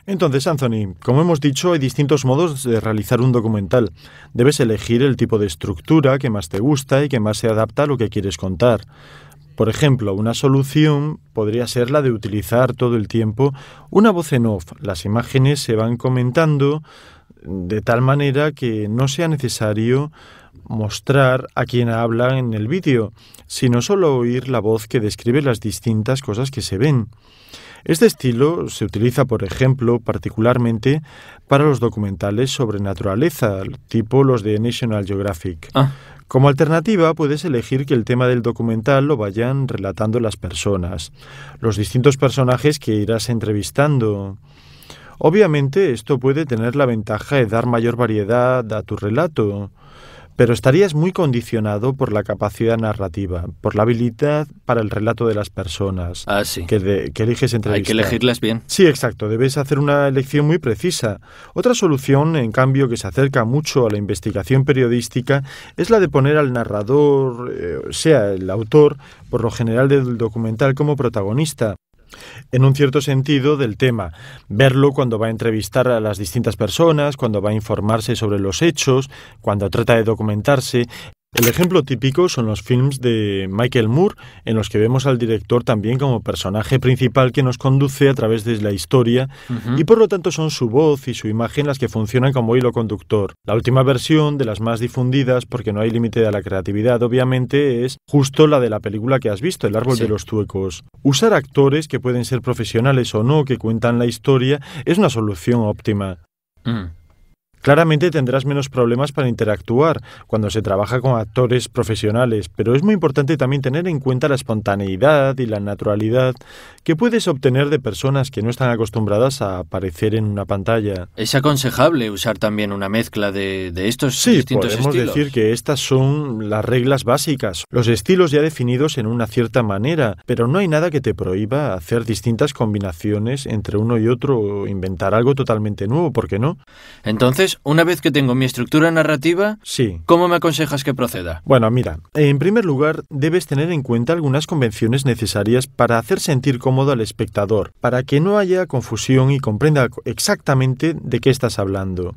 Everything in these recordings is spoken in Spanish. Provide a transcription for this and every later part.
Entonces, Anthony, como hemos dicho, hay distintos modos de realizar un documental. Debes elegir el tipo de estructura que más te gusta y que más se adapta a lo que quieres contar. Por ejemplo, una solución podría ser la de utilizar todo el tiempo una voz en off. Las imágenes se van comentando de tal manera que no sea necesario mostrar a quien habla en el vídeo, sino solo oír la voz que describe las distintas cosas que se ven. Este estilo se utiliza, por ejemplo, particularmente para los documentales sobre naturaleza, tipo los de National Geographic. Como alternativa, puedes elegir que el tema del documental lo vayan relatando las personas, los distintos personajes que irás entrevistando. Obviamente, esto puede tener la ventaja de dar mayor variedad a tu relato, pero estarías muy condicionado por la capacidad narrativa, por la habilidad para el relato de las personas sí. que eliges entrevistar. Hay que elegirlas bien. Sí, exacto. Debes hacer una elección muy precisa. Otra solución, en cambio, que se acerca mucho a la investigación periodística, es la de poner al narrador, sea el autor, por lo general del documental, como protagonista, en un cierto sentido, del tema. Verlo cuando va a entrevistar a las distintas personas, cuando va a informarse sobre los hechos, cuando trata de documentarse. El ejemplo típico son los films de Michael Moore, en los que vemos al director también como personaje principal que nos conduce a través de la historia, y por lo tanto son su voz y su imagen las que funcionan como hilo conductor. La última versión, de las más difundidas, porque no hay límite a la creatividad, obviamente, es justo la de la película que has visto, El árbol de los tuecos. Usar actores, que pueden ser profesionales o no, que cuentan la historia, es una solución óptima. Claramente tendrás menos problemas para interactuar cuando se trabaja con actores profesionales, pero es muy importante también tener en cuenta la espontaneidad y la naturalidad que puedes obtener de personas que no están acostumbradas a aparecer en una pantalla. ¿Es aconsejable usar también una mezcla de estos distintos estilos? Sí, podemos decir que estas son las reglas básicas, los estilos ya definidos en una cierta manera, pero no hay nada que te prohíba hacer distintas combinaciones entre uno y otro o inventar algo totalmente nuevo, ¿por qué no? Entonces, una vez que tengo mi estructura narrativa, sí. ¿Cómo me aconsejas que proceda? Bueno, mira, en primer lugar, debes tener en cuenta algunas convenciones necesarias para hacer sentir cómodo al espectador, para que no haya confusión y comprenda exactamente de qué estás hablando.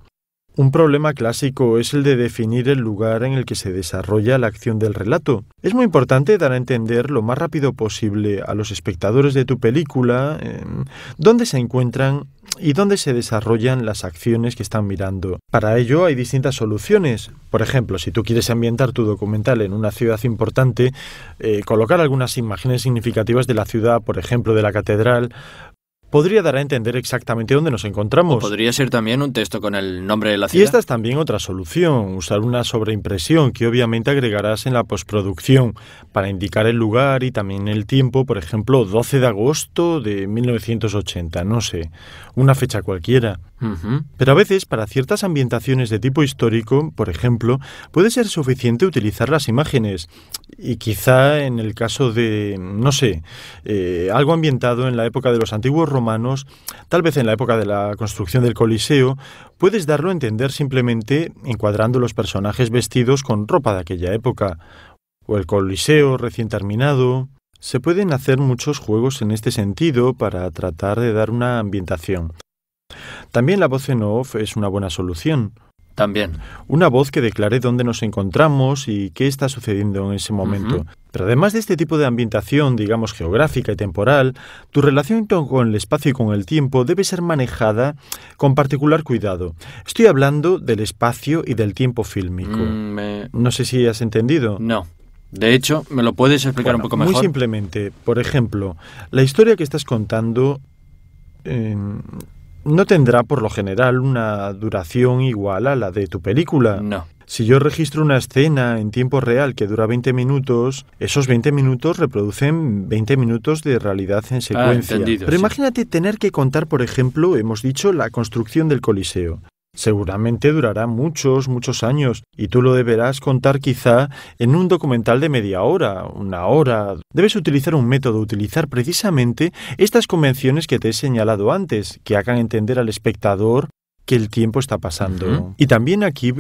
Un problema clásico es el de definir el lugar en el que se desarrolla la acción del relato. Es muy importante dar a entender lo más rápido posible a los espectadores de tu película dónde se encuentran y dónde se desarrollan las acciones que están mirando. Para ello hay distintas soluciones. Por ejemplo, si tú quieres ambientar tu documental en una ciudad importante, colocar algunas imágenes significativas de la ciudad, por ejemplo, de la catedral, podría dar a entender exactamente dónde nos encontramos. O podría ser también un texto con el nombre de la ciudad. Y esta es también otra solución, usar una sobreimpresión que obviamente agregarás en la postproducción para indicar el lugar y también el tiempo, por ejemplo, 12 de agosto de 1980, no sé, una fecha cualquiera. Pero a veces, para ciertas ambientaciones de tipo histórico, por ejemplo, puede ser suficiente utilizar las imágenes. Y quizá en el caso de, no sé, algo ambientado en la época de los antiguos romanos, tal vez en la época de la construcción del Coliseo, puedes darlo a entender simplemente encuadrando los personajes vestidos con ropa de aquella época. O el Coliseo recién terminado. Se pueden hacer muchos juegos en este sentido para tratar de dar una ambientación. También la voz en off es una buena solución. También. Una voz que declare dónde nos encontramos y qué está sucediendo en ese momento. Pero además de este tipo de ambientación, digamos, geográfica y temporal, tu relación con el espacio y con el tiempo debe ser manejada con particular cuidado. Estoy hablando del espacio y del tiempo fílmico. No sé si has entendido. No. De hecho, ¿me lo puedes explicar un poco mejor? Muy simplemente, por ejemplo, la historia que estás contando no tendrá por lo general una duración igual a la de tu película. No. Si yo registro una escena en tiempo real que dura 20 minutos, esos 20 minutos reproducen 20 minutos de realidad en secuencia. Entendido, pero sí. Imagínate tener que contar, por ejemplo, hemos dicho, la construcción del Coliseo. Seguramente durará muchos años y tú lo deberás contar quizá en un documental de media hora, una hora. Debes utilizar un método, utilizar precisamente estas convenciones que te he señalado antes, que hagan entender al espectador que el tiempo está pasando. Y también aquí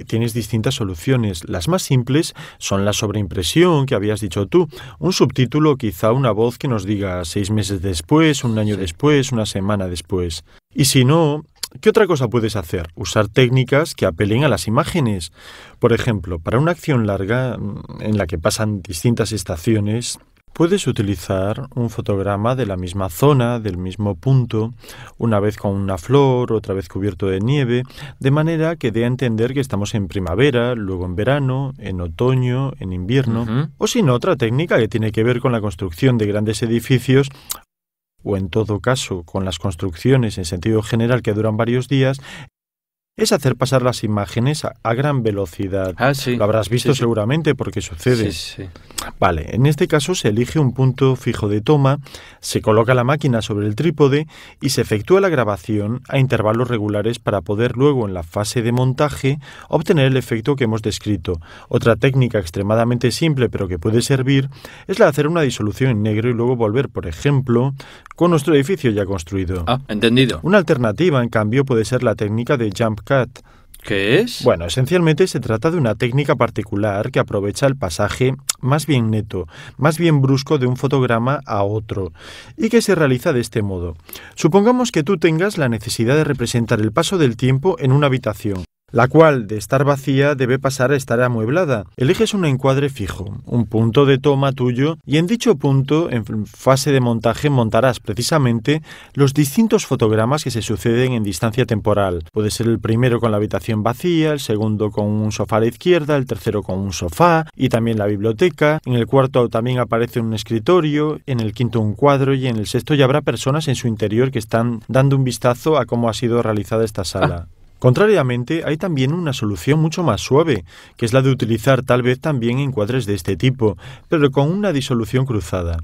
tienes distintas soluciones. Las más simples son la sobreimpresión que habías dicho tú. Un subtítulo, quizá una voz que nos diga 6 meses después, un año después, una semana después. Y si no, ¿qué otra cosa puedes hacer? Usar técnicas que apelen a las imágenes. Por ejemplo, para una acción larga en la que pasan distintas estaciones, puedes utilizar un fotograma de la misma zona, del mismo punto, una vez con una flor, otra vez cubierto de nieve, de manera que dé a entender que estamos en primavera, luego en verano, en otoño, en invierno. O si no, otra técnica que tiene que ver con la construcción de grandes edificios, o en todo caso con las construcciones en sentido general que duran varios días, es hacer pasar las imágenes a gran velocidad. Sí. Lo habrás visto seguramente porque sucede. Sí. Vale, en este caso se elige un punto fijo de toma, se coloca la máquina sobre el trípode y se efectúa la grabación a intervalos regulares para poder luego en la fase de montaje obtener el efecto que hemos descrito. Otra técnica extremadamente simple pero que puede servir es la de hacer una disolución en negro y luego volver, por ejemplo, con nuestro edificio ya construido. Entendido. Una alternativa, en cambio, puede ser la técnica de jump cut. ¿Qué es? Bueno, esencialmente se trata de una técnica particular que aprovecha el pasaje más bien neto, más bien brusco de un fotograma a otro, y que se realiza de este modo. Supongamos que tú tengas la necesidad de representar el paso del tiempo en una habitación, la cual, de estar vacía, debe pasar a estar amueblada. Eliges un encuadre fijo, un punto de toma tuyo, y en dicho punto, en fase de montaje, montarás precisamente los distintos fotogramas que se suceden en distancia temporal. Puede ser el primero con la habitación vacía, el segundo con un sofá a la izquierda, el tercero con un sofá, y también la biblioteca. En el cuarto también aparece un escritorio, en el quinto un cuadro, y en el sexto ya habrá personas en su interior que están dando un vistazo a cómo ha sido realizada esta sala. Contrariamente, hay también una solución mucho más suave, que es la de utilizar tal vez también encuadres de este tipo, pero con una disolución cruzada.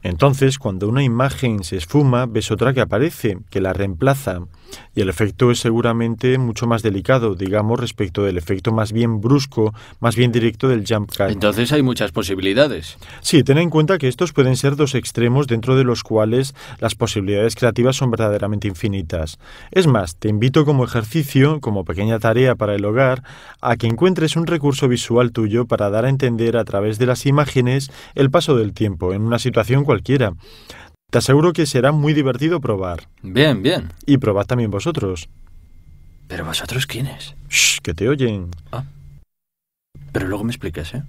Entonces, cuando una imagen se esfuma, ves otra que aparece, que la reemplaza, y el efecto es seguramente mucho más delicado, digamos, respecto del efecto más bien brusco, más bien directo del jump cut. Entonces hay muchas posibilidades. Sí, ten en cuenta que estos pueden ser dos extremos dentro de los cuales las posibilidades creativas son verdaderamente infinitas. Es más, te invito como ejercicio, como pequeña tarea para el hogar, a que encuentres un recurso visual tuyo para dar a entender a través de las imágenes el paso del tiempo en una situación cualquiera. Te aseguro que será muy divertido probar. Bien. Y probad también vosotros. ¿Pero vosotros quiénes? Shh, que te oyen. Pero luego me explicas, ¿eh?